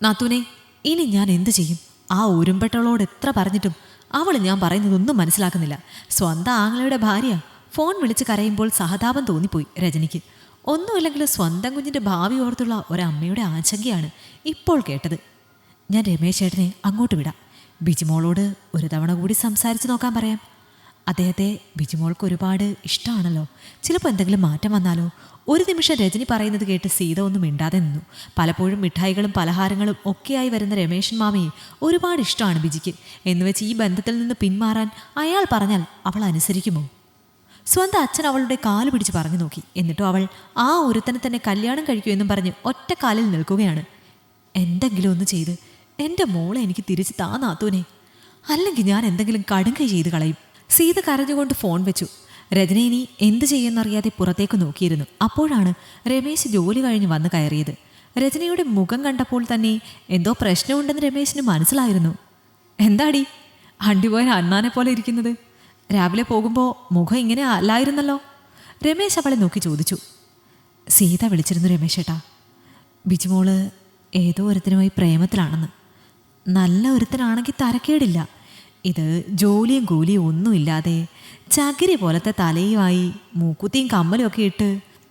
നാത്തൂനെ, ഇനി ഞാൻ എന്തു ചെയ്യും? ആ ഉരുമ്പെട്ടളോട് എത്ര പറഞ്ഞിട്ടും അവൾ ഞാൻ പറയുന്നതൊന്നും മനസ്സിലാക്കുന്നില്ല. സ്വന്തം ആങ്ങളയുടെ ഭാര്യ ഫോൺ വിളിച്ച് കരയുമ്പോൾ സഹതാപം തോന്നിപ്പോയി രജനിക്ക്. ഒന്നുമില്ലെങ്കിലും സ്വന്തം കുഞ്ഞിൻ്റെ ഭാവി ഓർത്തുള്ള ഒരമ്മയുടെ ആശങ്കയാണ് ഇപ്പോൾ കേട്ടത്. ഞാൻ രമേശ് ചേട്ടനെ അങ്ങോട്ട് വിടാം. ബിജിമോളോട് ഒരു തവണ കൂടി സംസാരിച്ച് നോക്കാൻ പറയാം. അദ്ദേഹത്തെ ബിജിമോൾക്ക് ഒരുപാട് ഇഷ്ടമാണല്ലോ. ചിലപ്പോൾ എന്തെങ്കിലും മാറ്റം വന്നാലോ? ഒരു നിമിഷം രജനി പറയുന്നത് കേട്ട് സീത ഒന്നും മിണ്ടാതെ നിന്നു. പലപ്പോഴും മിഠായികളും പലഹാരങ്ങളും ഒക്കെയായി വരുന്ന രമേശൻ മാമയെ ഒരുപാട് ഇഷ്ടമാണ് ബിജിക്ക്. എന്നുവെച്ച് ഈ ബന്ധത്തിൽ നിന്ന് പിന്മാറാൻ അയാൾ പറഞ്ഞാൽ അവൾ അനുസരിക്കുമോ? സ്വന്തം അച്ഛൻ അവളുടെ കാല് പിടിച്ച് പറഞ്ഞു നോക്കി. എന്നിട്ടും അവൾ ആ ഒരുത്തനെ തന്നെ കല്യാണം കഴിക്കുമെന്നും പറഞ്ഞ് ഒറ്റ കാലിൽ നിൽക്കുകയാണ്. എന്തെങ്കിലും ഒന്ന് ചെയ്ത് എൻ്റെ മോളെ എനിക്ക് തിരിച്ച് താ നാത്തൂനെ, അല്ലെങ്കിൽ ഞാൻ എന്തെങ്കിലും കടുങ്കൈ ചെയ്ത് കളയും. സീത കരഞ്ഞുകൊണ്ട് ഫോൺ വെച്ചു. രജനി ഇനി എന്ത് ചെയ്യുമെന്നറിയാതെ പുറത്തേക്ക് നോക്കിയിരുന്നു. അപ്പോഴാണ് രമേശ് ജോലി കഴിഞ്ഞ് വന്ന് കയറിയത്. രജനിയുടെ മുഖം കണ്ടപ്പോൾ തന്നെ എന്തോ പ്രശ്നമുണ്ടെന്ന് രമേശിന് മനസ്സിലായിരുന്നു. എന്താടി അണ്ടിപോയ അണ്ണാനെ പോലെ ഇരിക്കുന്നത്? രാവിലെ പോകുമ്പോൾ മുഖം ഇങ്ങനെ അല്ലായിരുന്നല്ലോ. രമേശ് അവളെ നോക്കി ചോദിച്ചു. സീത വിളിച്ചിരുന്നു രമേശേട്ടാ. ബിജിമോള് ഏതോ ഒരുത്തനുമായി പ്രേമത്തിലാണെന്ന്. നല്ല ഒരുത്തനാണെങ്കിൽ തരക്കേടില്ല. ഇത് ജോലിയും കൂലിയും ഒന്നുമില്ലാതെ ചകിരി പോലത്തെ തലയുമായി മൂക്കുത്തിയും കമ്മലും ഒക്കെ ഇട്ട്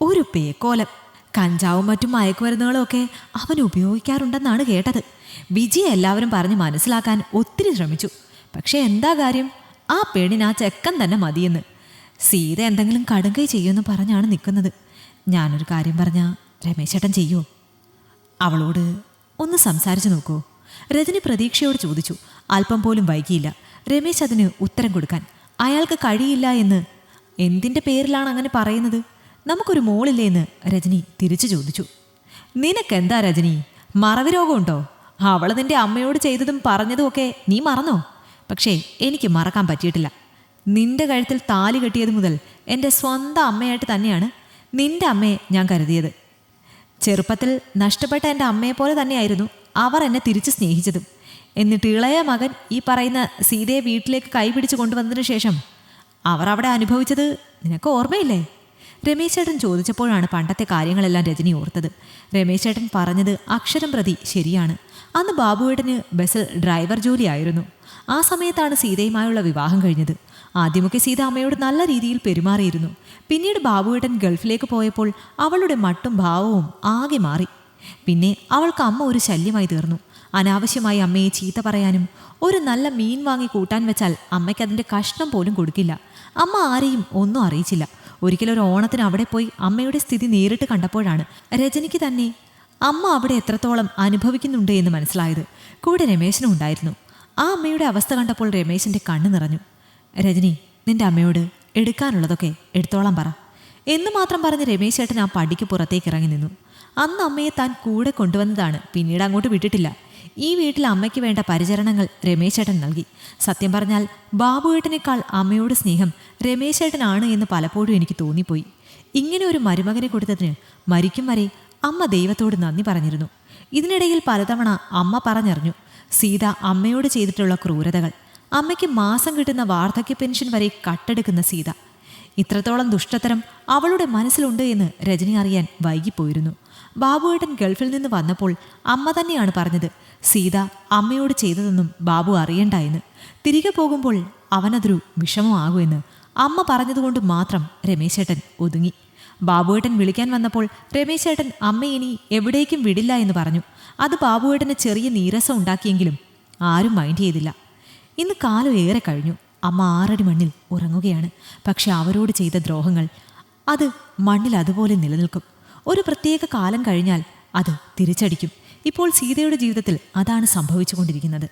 ഒരു പേക്കോലം. കഞ്ചാവും മറ്റും മയക്കുമരുന്നുകളും ഒക്കെ അവൻ ഉപയോഗിക്കാറുണ്ടെന്നാണ് കേട്ടത്. ബിജിയെ എല്ലാവരും പറഞ്ഞ് മനസ്സിലാക്കാൻ ഒത്തിരി ശ്രമിച്ചു. പക്ഷേ എന്താ കാര്യം? ആ പെണ്ണിന് ആ ചെക്കൻ തന്നെ മതിയെന്ന്. സീത എന്തെങ്കിലും കടുങ്കൈ ചെയ്യുമെന്ന് പറഞ്ഞാണ് നിൽക്കുന്നത്. ഞാനൊരു കാര്യം പറഞ്ഞാൽ രമേശേട്ടൻ ചെയ്യുമോ? അവളോട് ഒന്ന് സംസാരിച്ചു നോക്കുമോ? രജനി പ്രതീക്ഷയോട് ചോദിച്ചു. അല്പം പോലും വൈകിയില്ല രമേശ് അതിന് ഉത്തരം കൊടുക്കാൻ. അയാൾക്ക് കഴിയില്ല എന്ന്. എന്തിൻ്റെ പേരിലാണ് അങ്ങനെ പറയുന്നത്? നമുക്കൊരു മോളില്ലേ എന്ന് രജനി തിരിച്ചു ചോദിച്ചു. നിനക്കെന്താ രജനി, മറവി രോഗമുണ്ടോ? അവൾ നിൻ്റെ അമ്മയോട് ചെയ്തതും പറഞ്ഞതും ഒക്കെ നീ മറന്നോ? പക്ഷേ എനിക്ക് മറക്കാൻ പറ്റിയിട്ടില്ല. നിന്റെ കഴുത്തിൽ താലി കെട്ടിയത് മുതൽ എൻ്റെ സ്വന്തം അമ്മയായിട്ട് തന്നെയാണ് നിന്റെ അമ്മയെ ഞാൻ കരുതിയത്. ചെറുപ്പത്തിൽ നഷ്ടപ്പെട്ട എൻ്റെ അമ്മയെപ്പോലെ തന്നെയായിരുന്നു അവർ എന്നെ തിരിച്ച് സ്നേഹിച്ചതും. എന്നിട്ട് ഇളയ മകൻ ഈ പറയുന്ന സീതയെ വീട്ടിലേക്ക് കൈപിടിച്ച് കൊണ്ടുവന്നതിന് ശേഷം അവർ അവിടെ അനുഭവിച്ചത് നിനക്ക് ഓർമ്മയില്ലേ? രമേശ് ചേട്ടൻ ചോദിച്ചപ്പോഴാണ് പണ്ടത്തെ കാര്യങ്ങളെല്ലാം രജനി ഓർത്തത്. രമേശ് ചേട്ടൻ പറഞ്ഞത് അക്ഷരം പ്രതി ശരിയാണ്. അന്ന് ബാബുവേട്ടന് ബസ്സിൽ ഡ്രൈവർ ജോലിയായിരുന്നു. ആ സമയത്താണ് സീതയുമായുള്ള വിവാഹം കഴിഞ്ഞത്. ആദ്യമൊക്കെ സീത അമ്മയോട് നല്ല രീതിയിൽ പെരുമാറിയിരുന്നു. പിന്നീട് ബാബുവേട്ടൻ ഗൾഫിലേക്ക് പോയപ്പോൾ അവളുടെ മട്ടും ഭാവവും ആകെ മാറി. പിന്നെ അവൾക്ക് അമ്മ ഒരു ശല്യമായി തീർന്നു. അനാവശ്യമായി അമ്മയെ ചീത്ത പറയാനും ഒരു നല്ല മീൻ വാങ്ങി കൂട്ടാൻ വെച്ചാൽ അമ്മയ്ക്ക് അതിൻ്റെ കഷ്ണം പോലും കൊടുക്കില്ല. അമ്മ ആരെയും ഒന്നും അറിയിച്ചില്ല. ഒരിക്കലൊരു ഓണത്തിന് അവിടെ പോയി അമ്മയുടെ സ്ഥിതി നേരിട്ട് കണ്ടപ്പോഴാണ് രജനിക്ക് തന്നെ അമ്മ അവിടെ എത്രത്തോളം അനുഭവിക്കുന്നുണ്ട് എന്ന് മനസ്സിലായത്. കൂടെ രമേശനും ഉണ്ടായിരുന്നു. ആ അമ്മയുടെ അവസ്ഥ കണ്ടപ്പോൾ രമേശിൻ്റെ കണ്ണ് നിറഞ്ഞു. രജനി, നിന്റെ അമ്മയോട് എടുക്കാനുള്ളതൊക്കെ എടുത്തോളാൻ പറ എന്ന് മാത്രം പറഞ്ഞ് രമേശ് ചേട്ടൻ ആ പടിക്ക് പുറത്തേക്ക് ഇറങ്ങി നിന്നു. അന്ന് അമ്മയെ താൻ കൂടെ കൊണ്ടുവന്നതാണ്. പിന്നീട് അങ്ങോട്ട് വിട്ടിട്ടില്ല. ഈ വീട്ടിൽ അമ്മയ്ക്ക് വേണ്ട പരിചരണങ്ങൾ രമേശ് ചേട്ടൻ നൽകി. സത്യം പറഞ്ഞാൽ ബാബുവേട്ടനേക്കാൾ അമ്മയോട് സ്നേഹം രമേശ് ചേട്ടനാണ് എന്ന് പലപ്പോഴും എനിക്ക് തോന്നിപ്പോയി. ഇങ്ങനെ ഒരു മരുമകനെ കൊടുത്തതിന് മരിക്കും വരെ അമ്മ ദൈവത്തോട് നന്ദി പറഞ്ഞിരുന്നു. ഇതിനിടയിൽ പലതവണ അമ്മ പറഞ്ഞറിഞ്ഞു സീത അമ്മയോട് ചെയ്തിട്ടുള്ള ക്രൂരതകൾ. അമ്മയ്ക്ക് മാസം കിട്ടുന്ന വാർദ്ധക്യ പെൻഷൻ വരെ കട്ടെടുക്കുന്ന സീത. ഇത്രത്തോളം ദുഷ്ടത്തരം അവളുടെ മനസ്സിലുണ്ട് എന്ന് രജനി അറിയാൻ വൈകിപ്പോയിരുന്നു. ബാബുവേട്ടൻ ഗൾഫിൽ നിന്ന് വന്നപ്പോൾ അമ്മ തന്നെയാണ് പറഞ്ഞത് സീത അമ്മയോട് ചെയ്തതൊന്നും ബാബു അറിയണ്ട എന്ന്. തിരികെ പോകുമ്പോൾ അവനതൊരു വിഷമമാകുമെന്ന് അമ്മ പറഞ്ഞതുകൊണ്ട് മാത്രം രമേശേട്ടൻ ഒതുങ്ങി. ബാബുവേട്ടൻ വിളിക്കാൻ വന്നപ്പോൾ രമേശേട്ടൻ അമ്മ ഇനി എവിടേക്കും വിടില്ല എന്ന് പറഞ്ഞു. അത് ബാബുവേട്ടന് ചെറിയ നീരസം ഉണ്ടാക്കിയെങ്കിലും ആരും മൈൻഡ് ചെയ്തില്ല. ഇന്ന് കാലം ഏറെ കഴിഞ്ഞു. അമ്മ 6 അടി മണ്ണിൽ ഉറങ്ങുകയാണ്. പക്ഷെ അവരോട് ചെയ്ത ദ്രോഹങ്ങൾ അത് മണ്ണിൽ അതുപോലെ നിലനിൽക്കും. ഒരു പ്രത്യേക കാലം കഴിഞ്ഞാൽ അത് തിരിച്ചടിക്കും. ഇപ്പോൾ സീതയുടെ ജീവിതത്തിൽ അതാണ് സംഭവിച്ചുകൊണ്ടിരിക്കുന്നത്.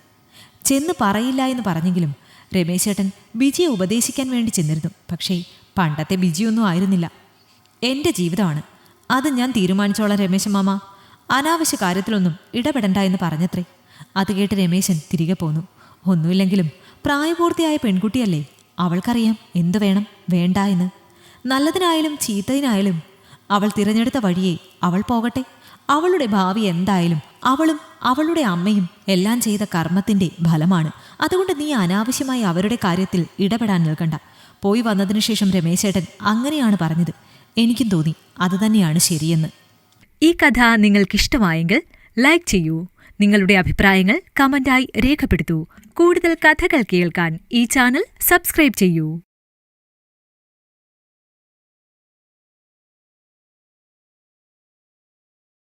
ചെന്ന് പറയില്ല എന്ന് പറഞ്ഞെങ്കിലും രമേശേട്ടൻ ബിജിയെ ഉപദേശിക്കാൻ വേണ്ടി ചെന്നിരുന്നു. പക്ഷേ പണ്ടത്തെ ബിജിയൊന്നും ആയിരുന്നില്ല. എൻ്റെ ജീവിതമാണ്, അത് ഞാൻ തീരുമാനിച്ചോളാം രമേശൻ മാമ, അനാവശ്യ കാര്യത്തിലൊന്നും ഇടപെടണ്ട എന്ന് പറഞ്ഞത്രേ. അത് കേട്ട് രമേശൻ തിരികെ പോന്നു. ഒന്നുമില്ലെങ്കിലും പ്രായപൂർത്തിയായ പെൺകുട്ടിയല്ലേ, അവൾക്കറിയാം എന്തു വേണം വേണ്ട എന്ന്. നല്ലതിനായാലും ചീത്തതിനായാലും അവൾ തിരഞ്ഞെടുത്ത വഴിയേ അവൾ പോകട്ടെ. അവളുടെ ഭാവി എന്തായാലും അവളും അവളുടെ അമ്മയും എല്ലാം ചെയ്ത കർമ്മത്തിൻ്റെ ഫലമാണ്. അതുകൊണ്ട് നീ അനാവശ്യമായി അവരുടെ കാര്യത്തിൽ ഇടപെടാൻ നിൽക്കണ്ട. പോയി വന്നതിനു ശേഷം രമേശേട്ടൻ അങ്ങനെയാണ് പറഞ്ഞത്. എനിക്കും തോന്നി അതുതന്നെയാണ് ശരിയെന്ന്. ഈ കഥ നിങ്ങൾക്കിഷ്ടമായെങ്കിൽ ലൈക്ക് ചെയ്യൂ. നിങ്ങളുടെ അഭിപ്രായങ്ങൾ കമന്റായി രേഖപ്പെടുത്തൂ. കൂടുതൽ കഥകൾ കേൾക്കാൻ ഈ ചാനൽ സബ്സ്ക്രൈബ് ചെയ്യൂ.